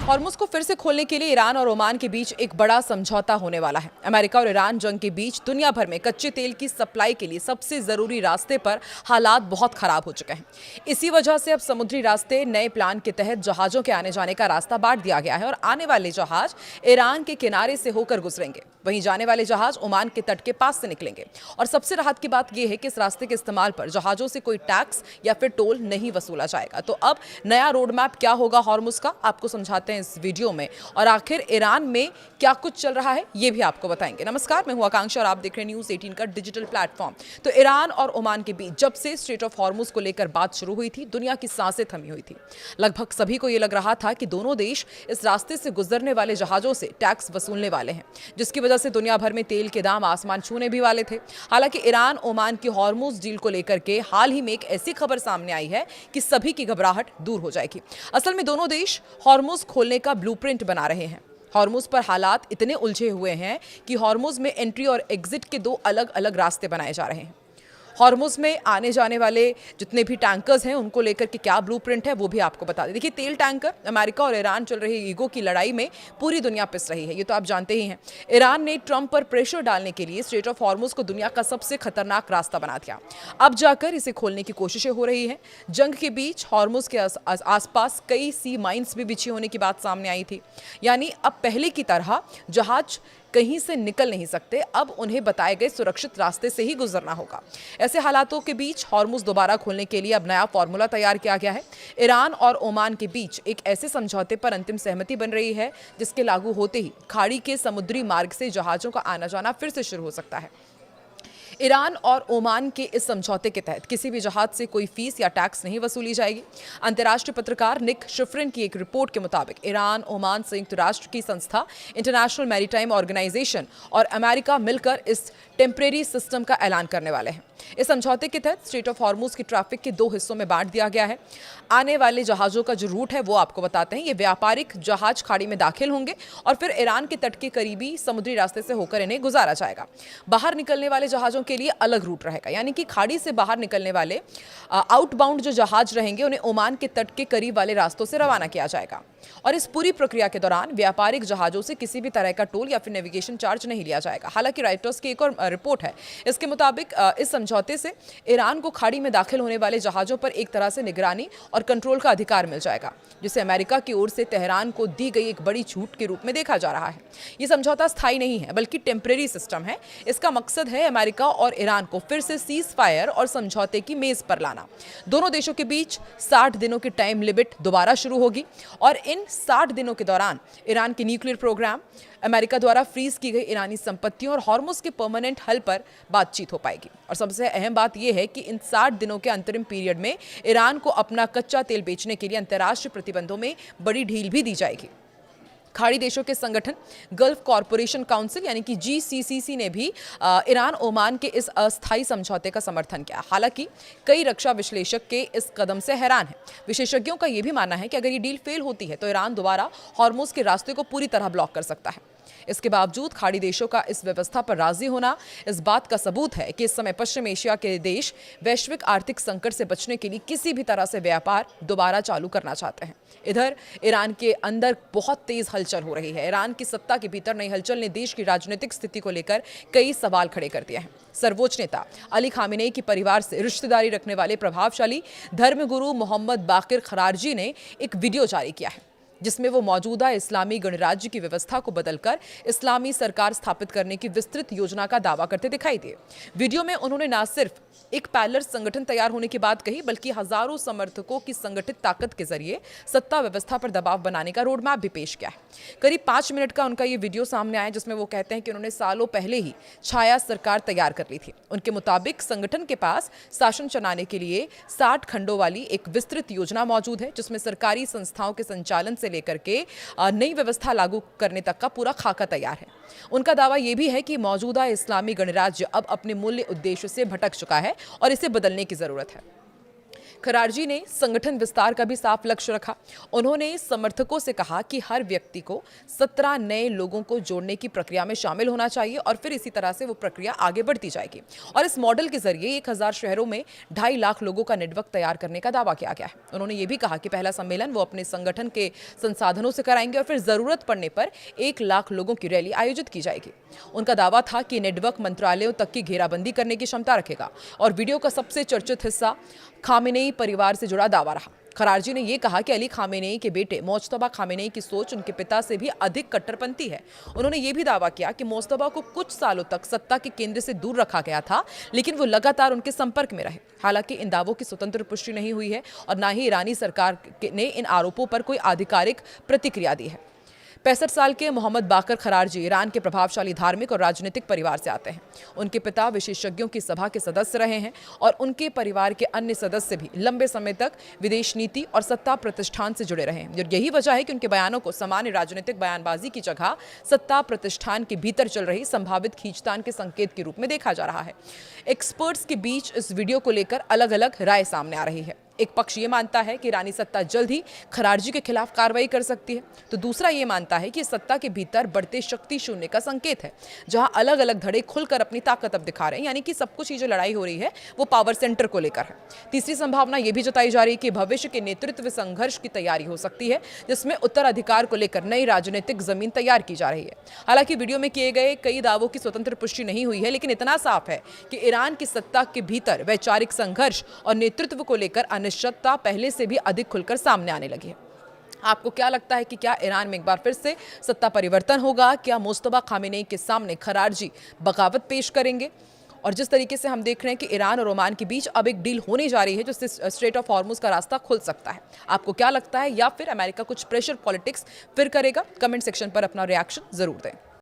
Hormuz को फिर से खोलने के लिए ईरान और ओमान के बीच एक बड़ा समझौता होने वाला है। अमेरिका और ईरान जंग के बीच दुनिया भर में कच्चे तेल की सप्लाई के लिए सबसे जरूरी रास्ते पर हालात बहुत खराब हो चुके हैं। इसी वजह से अब समुद्री रास्ते नए प्लान के तहत जहाजों के आने जाने का रास्ता बांट दिया गया है और आने वाले जहाज ईरान के किनारे से होकर गुजरेंगे, वहीं जाने वाले जहाज ओमान के तट के पास से निकलेंगे। और सबसे राहत की बात यह है कि इस रास्ते के इस्तेमाल पर जहाजों से कोई टैक्स या फिर टोल नहीं वसूला जाएगा। तो अब नया रोड मैप क्या होगा हॉर्मुज का, आपको समझाते हैं इस वीडियो में, और आखिर ईरान में क्या कुछ चल रहा है ये भी आपको बताएंगे। नमस्कार, मैं हूं आकांक्षा और आप देख रहे हैं न्यूज़ 18 का डिजिटल प्लेटफॉर्म। तो ईरान और ओमान के बीच जब से स्ट्रेट ऑफ हॉर्मुज को लेकर बात शुरू हुई थी, दुनिया की सांसें थमी हुई थी। लगभग सभी को यह लग रहा था कि दोनों देश इस रास्ते से गुजरने वाले जहाजों से टैक्स वसूलने वाले हैं, जिसकी वजह से दुनिया भर में तेल के दाम आसमान छूने भी वाले थे। हालांकि ईरान ओमान की हॉर्मुज डील को लेकर के हाल ही में एक ऐसी खबर सामने आई है कि सभी की घबराहट दूर हो जाएगी। असल में दोनों देश हॉर्मुज खोलने का ब्लूप्रिंट बना रहे हैं। हॉर्मुज पर हालात इतने उलझे हुए हैं कि हॉर्मुज में एंट्री और एग्जिट के दो अलग अलग रास्ते बनाए जा रहे हैं। हॉर्मुज में आने जाने वाले जितने भी टैंकर्स हैं उनको लेकर के क्या ब्लूप्रिंट है वो भी आपको बता दें। देखिए, तेल टैंकर, अमेरिका और ईरान चल रही ईगो की लड़ाई में पूरी दुनिया पिस रही है, ये तो आप जानते ही हैं। ईरान ने ट्रंप पर प्रेशर डालने के लिए स्ट्रेट ऑफ हॉर्मुज को दुनिया का सबसे खतरनाक रास्ता बना दिया। अब जाकर इसे खोलने की कोशिशें हो रही हैं। जंग के बीच हॉर्मुज के आसपास कई सी माइंस भी बिछी होने की बात सामने आई थी। यानी अब पहले की तरह जहाज कहीं से निकल नहीं सकते, अब उन्हें बताए गए सुरक्षित रास्ते से ही गुजरना होगा। ऐसे हालातों के बीच हॉर्मुज दोबारा खोलने के लिए अब नया फॉर्मूला तैयार किया गया है। ईरान और ओमान के बीच एक ऐसे समझौते पर अंतिम सहमति बन रही है जिसके लागू होते ही खाड़ी के समुद्री मार्ग से जहाजों का आना जाना फिर से शुरू हो सकता है। ईरान और ओमान के इस समझौते के तहत किसी भी जहाज से कोई फीस या टैक्स नहीं वसूली जाएगी। अंतर्राष्ट्रीय पत्रकार निक शिफ्रिन की एक रिपोर्ट के मुताबिक ईरान, ओमान, संयुक्त राष्ट्र की संस्था इंटरनेशनल मैरीटाइम ऑर्गेनाइजेशन और अमेरिका मिलकर इस टेम्परेरी सिस्टम का ऐलान करने वाले हैं। इस समझौते के तहत स्ट्रेट ऑफ हॉर्मुज की ट्रैफिक के दो हिस्सों में बांट दिया गया है। आने वाले जहाजों का जो रूट है वो आपको बताते हैं। ये व्यापारिक जहाज खाड़ी में दाखिल होंगे और फिर ईरान के तट के करीबी समुद्री रास्ते से होकर इन्हें गुजारा जाएगा। बाहर निकलने वाले जहाजों के लिए अलग रूट रहेगा, यानी कि खाड़ी से बाहर निकलने वाले आउटबाउंड जो जहाज रहेंगे उन्हें ओमान के तट के करीब वाले रास्तों से रवाना किया जाएगा। और इस पूरी प्रक्रिया के दौरान व्यापारिक जहाजों से किसी भी तरह का टोल या फिर नेविगेशन चार्ज नहीं लिया जाएगा। हालांकि राइटर्स की एक और रिपोर्ट है, इसके मुताबिक इस समझौते से ईरान को खाड़ी में दाखिल होने वाले जहाजों पर एक तरह से निगरानी और कंट्रोल का अधिकार मिल जाएगा, जिसे अमेरिका की ओर से तेहरान को दी गई एक बड़ी छूट के रूप में देखा जा रहा है। ये समझौता स्थायी नहीं है बल्कि टेम्परेरी सिस्टम है। इसका मकसद है अमेरिका और ईरान को फिर से सीज फायर और समझौते की मेज पर लाना। दोनों देशों के बीच 60 दिनों की टाइम लिमिट दोबारा शुरू होगी और इन 60 दिनों के दौरान ईरान के न्यूक्लियर प्रोग्राम, अमेरिका द्वारा फ्रीज की गई ईरानी संपत्तियों और हॉर्मुज के परमानेंट हल पर बातचीत हो पाएगी। और सबसे अहम बात यह है कि इन 60 दिनों के अंतरिम पीरियड में ईरान को अपना कच्चा तेल बेचने के लिए अंतर्राष्ट्रीय प्रतिबंधों में बड़ी ढील भी दी जाएगी। खाड़ी देशों के संगठन गल्फ कॉरपोरेशन काउंसिल यानी कि GCCC ने भी ईरान ओमान के इस अस्थायी समझौते का समर्थन किया। हालांकि कई रक्षा विश्लेषक के इस कदम से हैरान हैं। विशेषज्ञों का यह भी मानना है कि अगर ये डील फेल होती है तो ईरान दोबारा हॉर्मुज के रास्ते को पूरी तरह ब्लॉक कर सकता है। इसके बावजूद खाड़ी देशों का इस व्यवस्था पर राजी होना इस बात का सबूत है कि इस समय पश्चिम एशिया के देश वैश्विक आर्थिक संकट से बचने के लिए किसी भी तरह से व्यापार दोबारा चालू करना चाहते हैं। इधर ईरान के अंदर बहुत तेज हलचल हो रही है। ईरान की सत्ता के भीतर नई हलचल ने देश की राजनीतिक स्थिति को लेकर कई सवाल खड़े कर दिए हैं। सर्वोच्च नेता अली खामेनेई के परिवार से रिश्तेदारी रखने वाले प्रभावशाली धर्मगुरु मोहम्मद बाकिर खरारजी ने एक वीडियो जारी किया है, जिसमें वो मौजूदा इस्लामी गणराज्य की व्यवस्था को बदलकर इस्लामी सरकार स्थापित करने की विस्तृत योजना का दावा करते दिखाई दिए। वीडियो में उन्होंने न सिर्फ एक पैरेलल संगठन तैयार होने की बात कही, बल्कि हजारों समर्थकों की संगठित ताकत के जरिए सत्ता व्यवस्था पर दबाव बनाने का रोड मैप भी पेश किया है। करीब 5 मिनट का उनका ये वीडियो सामने आया, जिसमें वो कहते हैं कि उन्होंने सालों पहले ही छाया सरकार तैयार कर ली थी। उनके मुताबिक संगठन के पास शासन चलाने के लिए 60 खंडों वाली एक विस्तृत योजना मौजूद है, जिसमें सरकारी संस्थाओं के संचालन से लेकर के नई व्यवस्था लागू करने तक का पूरा खाका तैयार है। उनका दावा यह भी है कि मौजूदा इस्लामी गणराज्य अब अपने मूल्य उद्देश्य से भटक चुका है और इसे बदलने की जरूरत है। खरारजी ने संगठन विस्तार का भी साफ लक्ष्य रखा। उन्होंने समर्थकों से कहा कि हर व्यक्ति को 17 नए लोगों को जोड़ने की प्रक्रिया में शामिल होना चाहिए और फिर इसी तरह से वो प्रक्रिया आगे बढ़ती जाएगी। और इस मॉडल के जरिए 1000 शहरों में 2.5 लाख लोगों का नेटवर्क तैयार करने का दावा किया गया है। उन्होंने ये भी कहा कि पहला सम्मेलन वो अपने संगठन के संसाधनों से कराएंगे और फिर जरूरत पड़ने पर 1 लाख लोगों की रैली आयोजित की जाएगी। उनका दावा था कि नेटवर्क मंत्रालयों तक की घेराबंदी करने की क्षमता रखेगा। और वीडियो का सबसे चर्चित हिस्सा खामेनेई परिवार से जुड़ा दावा रहा। खरारजी ने यह कहा कि अली खामेनेई के बेटे मोज्तबा खामेनेई की सोच उनके पिता से भी अधिक कट्टरपंथी है। उन्होंने यह भी दावा किया कि मोज्तबा को कुछ सालों तक सत्ता के केंद्र से दूर रखा गया था, लेकिन वो लगातार उनके संपर्क में रहे। हालांकि इन दावों की स्वतंत्र पुष्टि नहीं हुई है और न ही ईरानी सरकार ने इन आरोपों पर कोई आधिकारिक प्रतिक्रिया दी है। 65 साल के मोहम्मद बाकर खरारजी ईरान के प्रभावशाली धार्मिक और राजनीतिक परिवार से आते हैं। उनके पिता विशेषज्ञों की सभा के सदस्य रहे हैं और उनके परिवार के अन्य सदस्य भी लंबे समय तक विदेश नीति और सत्ता प्रतिष्ठान से जुड़े रहे हैं। यही वजह है कि उनके बयानों को सामान्य राजनीतिक बयानबाजी की जगह सत्ता प्रतिष्ठान के भीतर चल रही संभावित खींचतान के संकेत के रूप में देखा जा रहा है। एक्सपर्ट्स के बीच इस वीडियो को लेकर अलग अलग राय सामने आ रही है। एक पक्ष ये मानता है कि ईरानी सत्ता जल्द ही खरारजी के खिलाफ कार्रवाई कर सकती है, तो दूसरा ये मानता है कि सत्ता के भीतर बढ़ते शक्ति शून्य का संकेत है, जहां अलग अलग धड़े खुलकर अपनी ताकत अब दिखा रहे हैं। यानी कि सब कुछ ये जो लड़ाई हो रही है वो पावर सेंटर को लेकर है। तीसरी संभावना ये भी जताई जा रही है कि भविष्य के नेतृत्व संघर्ष की तैयारी हो सकती है, जिसमें उत्तराधिकार को लेकर नई राजनीतिक जमीन तैयार की जा रही है। हालांकि वीडियो में किए गए कई दावों की स्वतंत्र पुष्टि नहीं हुई है, लेकिन इतना साफ है कि ईरान की सत्ता के भीतर वैचारिक संघर्ष और नेतृत्व को लेकर अनिश्चितता पहले से भी अधिक खुलकर सामने आने लगी है। आपको क्या लगता है कि क्या ईरान में एक बार फिर से सत्ता परिवर्तन होगा? क्या मोज्तबा खामेनेई के सामने खरारजी बगावत पेश करेंगे? और जिस तरीके से हम देख रहे हैं कि ईरान और ओमान के बीच अब एक डील होने जा रही है जिससे स्ट्रेट ऑफ हॉर्मुज का रास्ता खुल सकता है, आपको क्या लगता है? या फिर अमेरिका कुछ प्रेशर पॉलिटिक्स फिर करेगा? कमेंट सेक्शन पर अपना रिएक्शन जरूर दें।